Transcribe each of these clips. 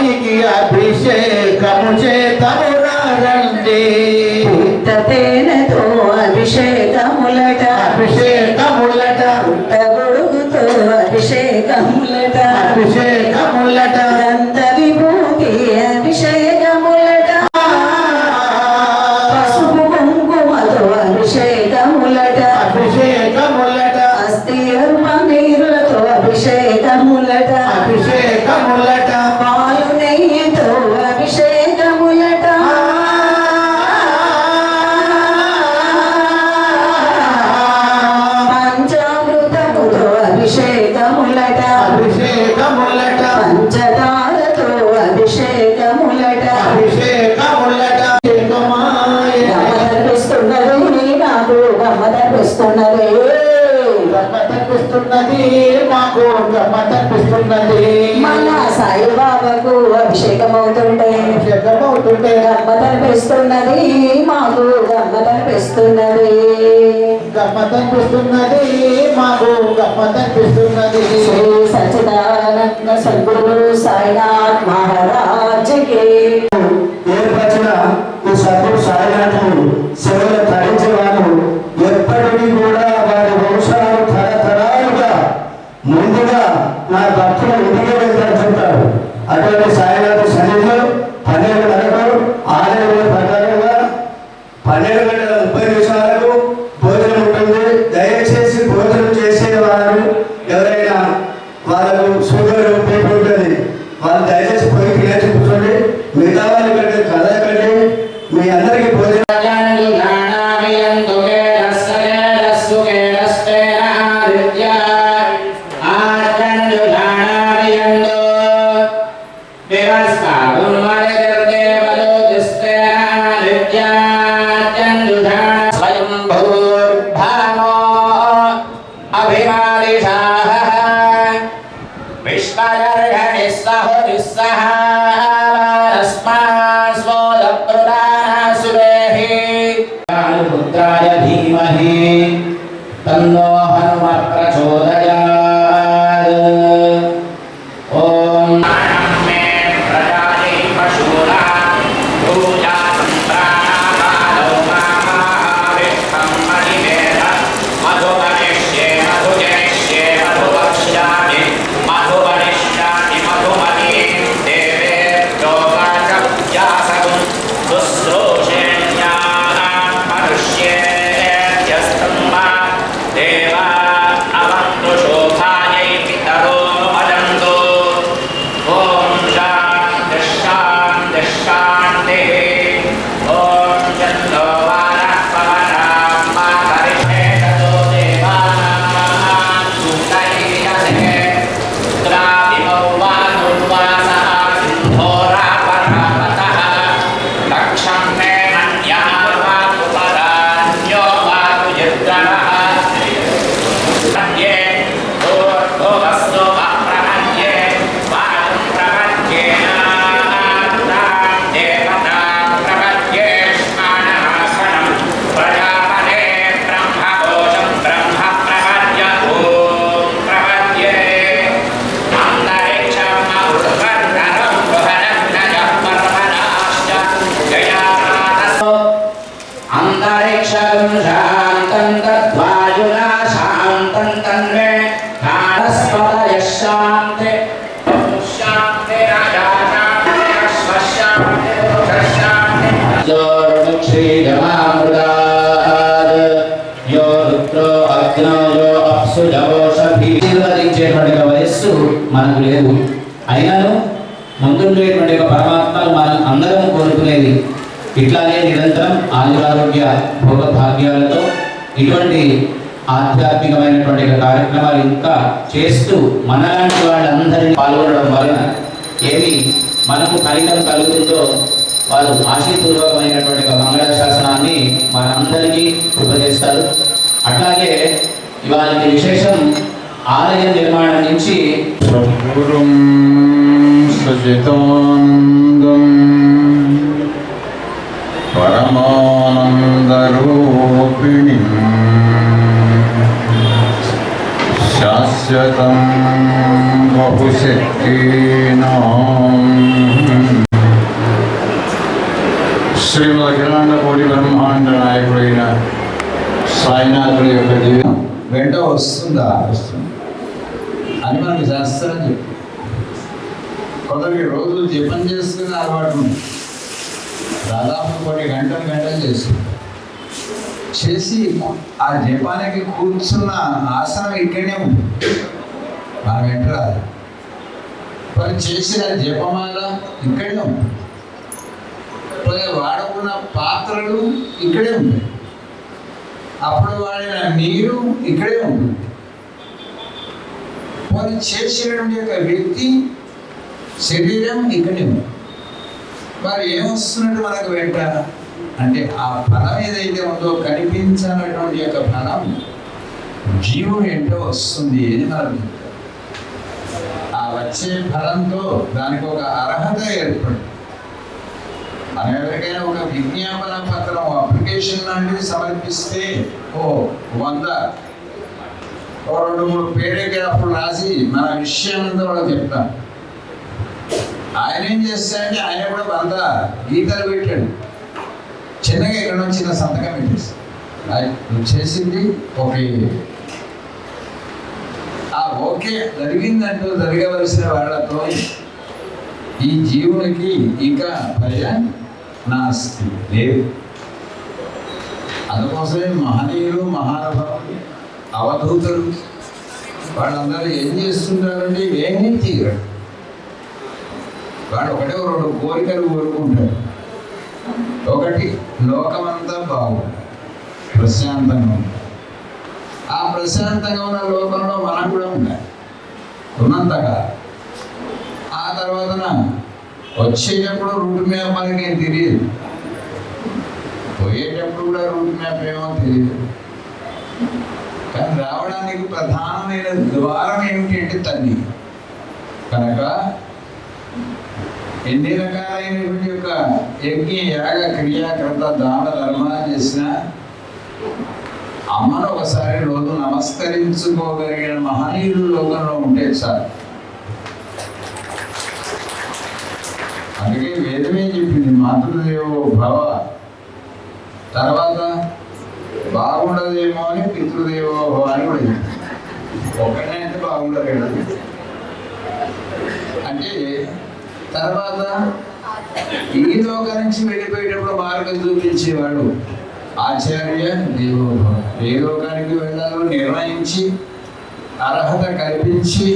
స్వామికి అభిషేకము చేతమురండి తేనెతో అభిషేకములట అభిషేకములట గొడుగుతో అభిషేకములట అభిషేకములట దంత విభూతి అభిషేకములట పసుపు కుంకుమతో అభిషేకములట అభిషేకములట అస్థిరూప నీరులతో అభిషేకములట అభిషేకములట పాలు నెయ్యితో అభిషేకములట పంచామృతముతో అభిషేకములట అభిషేకములట పంచదారతో అభిషేకములట అభిషేకములట గమ్మదర్పిస్తున్నది నాకు గమ్మదర్పిస్తున్నది గమ్మతనిపిస్తున్నది మాకు గమ్మతనిపిస్తున్నది మన సాయిబాబాకు అభిషేకమవుతుంటే అభిషేకమవుతుంటే గమ్మదర్పిస్తున్నది మాకు గమ్మదర్పిస్తున్నది గమ్మతనిపిస్తున్నది మాకు గమ్మతనిపిస్తున్నది శ్రీ సచ్చిదానంద సద్గురు సాయినాథ్ మహారాజ్కి ఏర్పరిచిన ఈ సద్గురు సాయినాథుడు సేవలు తరించేవారు ఎప్పటికీ కూడా వారి వంశాలు తరతరాలుగా ముందుగా నా భక్తులు ఇంటికే వెళ్తారు చెప్తారు. అటువంటి సాయినాథు సన్నిధిలో 12 గంటలకు ఆలయం ప్రకారంగా 12:30 భోజనం ఉంటుంది. దయచేసి భోజనం చేసేవారు ఎవరైనా వాళ్ళకు షుగర్ బీపీ ఉంటుంది, వాళ్ళు దయచేసి పోయి తినేసి కూర్చోండి. మిగతా వాళ్ళ కంటే కదలకండి. మీ అందరికీ భోజనం धीमहि तन्नो हनुमत् प्रचोदयात्। ओम मे प्रजाति पशूना पूजा संप्राणालो मामाविष्टं मदिवेद मधुवनिष्ये मधुजनिष्ये मधुवक्ष्यामि मधुवनिष्यामि मधुमतीं देवेभ्यो वाचव्यासगुं शुश्रूषे देवा अवन्तु शोभायै पितरो वदन्तु। ॐ शान्तिः शान्तिः शान्तिः। ॐ चन्द्रो वारः पवनः मातरिषेदतो देवानां सुतैरसे रुद्राभिमौ वा दुर्वासः सिन्धोरापरापतः रक्षं मे मन्यः वातु परान्यो वातु यद्रवः अंतरिक्षं शान्तं तद्वायुना शान्तं तन्मे कालस्पतयः शान्ति शान्तिराजाशान्तिरश्वशान्तिरुषशान्ति यो रुद्रो अग्नो यो अप्सु जवोषभि ఆశీర్వదించేటువంటి వయస్సు మనకు లేదు. అయినను ముందుండేటువంటి పరమాత్మను మనం అందరం కోరుకునేది ఇట్లాగే నిరంతరం ఆయురారోగ్య భోగభాగ్యాలతో ఇటువంటి ఆధ్యాత్మికమైనటువంటి కార్యక్రమాలు ఇంకా చేస్తూ మనలాంటి వాళ్ళందరినీ పాల్గొనడం వలన ఏమి మనకు ఫలితం కలుగుతుందో వాళ్ళు ఆశీర్పూర్వకమైనటువంటి మంగళ శాసనాన్ని మనందరికీ ఉపదేస్తారు. అట్లాగే ఇవాళ విశేషం ఆలయ నిర్మాణం నుంచి సద్గురుం సచితానందం పరమానందరూపిణిం శాశ్వతం బహుశక్తీనాం శ్రీమద్ అఖిలాండ కోటి బ్రహ్మాండ నాయకుడైన సాయినాథుడి యొక్క జీవితం వెంట వస్తుందా అని మనకు శాస్త్రం చెప్పి కొందరికి రోజులు జపం చేసుకునే అలవాటు ఉంది. దాదాపు కొన్ని గంటలు చేసి ఆ జపానికి కూర్చున్న ఆసనం ఇక్కడనే ఉంది, మనం వెంట రాదు. మరి చేసిన జపమాల ఇక్కడే ఉంది, వాడుకున్న పాత్రలు ఇక్కడే ఉంటాయి, అప్పుడు వాడిన నీరు ఇక్కడే ఉంటుంది. మరి చేసేటువంటి యొక్క వ్యక్తి శరీరం ఇక్కడే ఉంది. మరి ఏమొస్తున్నట్టు మనకు వెంట అంటే ఆ ఫలం ఏదైతే ఉందో కనిపించినటువంటి యొక్క ఫలం జీవుడు ఏంటో వస్తుంది అని మనం ఆ వచ్చే ఫలంతో దానికి ఒక అర్హత ఏర్పడుతుంది. మనం ఎవరికైనా ఒక విజ్ఞాపన పత్రం అప్లికేషన్ లాంటివి సమర్పిస్తే 100 2-3 పేరాగ్రాఫ్లు రాసి మన విషయం అంతా కూడా చెప్తాం. ఆయన ఏం చేస్తాడంటే ఆయన కూడా 100 గీతలు పెట్టాడు, చిన్నగా ఇక్కడ చిన్న సంతకం పెట్టేసి నువ్వు చేసింది ఓకే. ఆ ఓకే జరిగిందంటూ జరగవలసిన వాళ్ళతో ఈ జీవునికి ఇంకా నాస్తి లేదు. అందుకోసమే మహనీయులు మహానుభావులు అవధూతలు వాళ్ళందరూ ఏం చేస్తుంటారంటే ఏమీ తీయరు. వాడు 1-2 కోరికలు కోరుకుంటాడు. ఒకటి లోకమంతా బాగుంది, ప్రశాంతంగా ఉంది. ఆ ప్రశాంతంగా ఉన్న లోకంలో మనం కూడా ఉండాలి ఉన్నంతగా. ఆ తర్వాత వచ్చేటప్పుడు రూట్ మ్యాప్ మనకి ఏం తెలియదు, పోయేటప్పుడు కూడా రూట్ మ్యాప్ ఏమో తెలియదు. కానీ రావడానికి ప్రధానమైన ద్వారం ఏమిటి అంటే తల్లి. కనుక ఎన్ని రకాలైనటువంటి యొక్క యజ్ఞ యాగ క్రియాకర్త దాన ధర్మాలు చేసినా అమ్మను ఒకసారి రోజు నమస్కరించుకోగలిగిన మహనీయులు లోకంలో ఉంటే చాలు. అందుకే వేదమే చెప్పింది మాతృదేవో భవ, తర్వాత బాగుండదేమో అని పితృదేవో భవ అని కూడా చెప్పింది. ఒకటే అంటే బాగుండదు కదా. అంటే తర్వాత ఈ లోకం నుంచి వెళ్ళిపోయేటప్పుడు మార్గం చూపించేవాడు ఆచార్య దేవోభవ. ఏ లోకానికి వెళ్ళాలో నిర్ణయించి అర్హత కల్పించి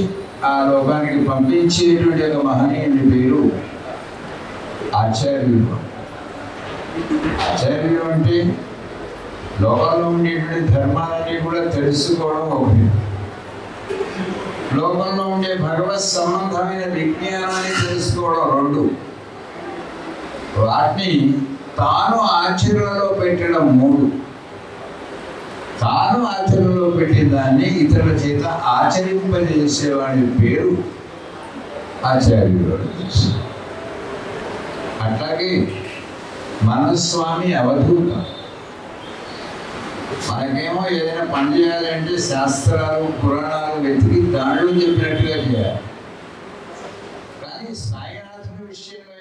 ఆ లోకానికి పంపించేటువంటి ఒక మహనీయుని పేరు ఆచార్యుడు. ఆచార్యుడు అంటే లోకంలో ఉండేటువంటి ధర్మాలని కూడా తెలుసుకోవడం ఒకటి, లోకంలో ఉండే భగవత్ సంబంధమైన విజ్ఞానాన్ని తెలుసుకోవడం 2, వాటిని తాను ఆచరణలో పెట్టడం 3, తాను ఆచరణలో పెట్టిన దాన్ని ఇతరుల చేత ఆచరింపజేసేవాడి పేరు ఆచార్యుడు. అట్లాగే మనస్వామి అవధూత. మనకేమో ఏదైనా పని చేయాలంటే శాస్త్రాలు పురాణాలు వెతికి దాంట్లో చెప్పినట్టుగా చేయాలి. కానీ సాయినాథుని విషయంలో